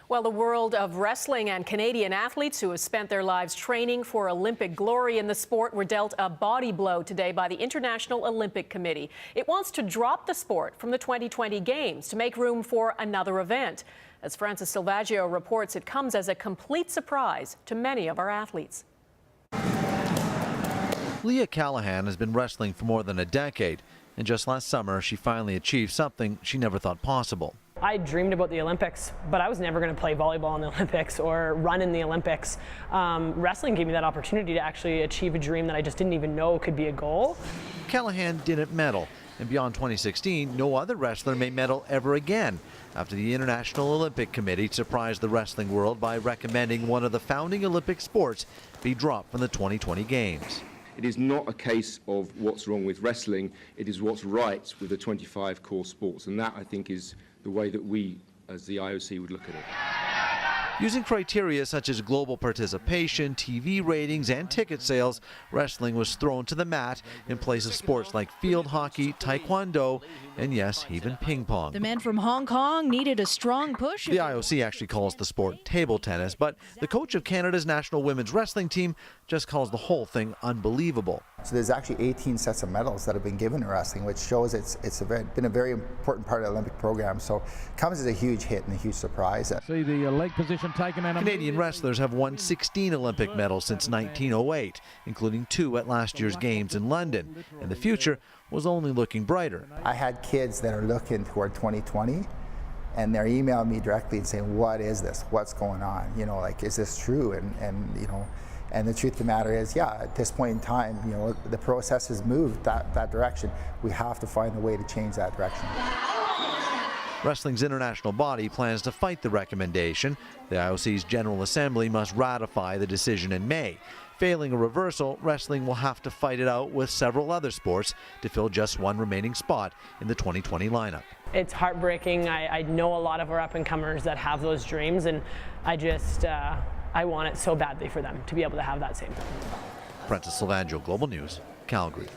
Well, the world of wrestling and Canadian athletes who have spent their lives training for Olympic glory in the sport were dealt a body blow today by the International Olympic Committee. It wants to drop the sport from the 2020 Games to make room for another event. As Francis Silvaggio reports, it comes as a complete surprise to many of our athletes. Leah Callahan has been wrestling for more than a decade, and just last summer she finally achieved something she never thought possible. I dreamed about the Olympics, but I was never going to play volleyball in the Olympics or run in the Olympics. Wrestling gave me that opportunity to actually achieve a dream that I just didn't even know could be a goal. Callahan didn't medal, and beyond 2016, no other wrestler may medal ever again after the International Olympic Committee surprised the wrestling world by recommending one of the founding Olympic sports be dropped from the 2020 Games. It is not a case of what's wrong with wrestling, it is what's right with the 25 core sports, and that, I think, is the way that we, as the IOC, would look at it. Using criteria such as global participation, TV ratings, and ticket sales, wrestling was thrown to the mat in place of sports like field hockey, taekwondo, and yes, even ping pong. The men from Hong Kong needed a strong push. The IOC actually calls the sport table tennis, but the coach of Canada's national women's wrestling team just calls the whole thing unbelievable. So there's actually 18 sets of medals that have been given to wrestling, which shows been a very important part of the Olympic program. So it comes as a huge hit and a huge surprise. See the leg position taken. And Canadian wrestlers have won 16 Olympic medals since 1908, including 2 at last year's Games in London, and the future was only looking brighter. I had kids that are looking toward 2020, and they're emailing me directly and saying, "What is this? What's going on? You know, like, is this true?" And you know. And the truth of the matter is, yeah, at this point in time, you know, the process has moved that direction. We have to find a way to change that direction. Wrestling's international body plans to fight the recommendation. The IOC's General Assembly must ratify the decision in May. Failing a reversal, wrestling will have to fight it out with several other sports to fill just one remaining spot in the 2020 lineup. It's heartbreaking. I know a lot of our up-and-comers that have those dreams, and I want it so badly for them to be able to have that same thing. Francis Silvaggio, Global News, Calgary.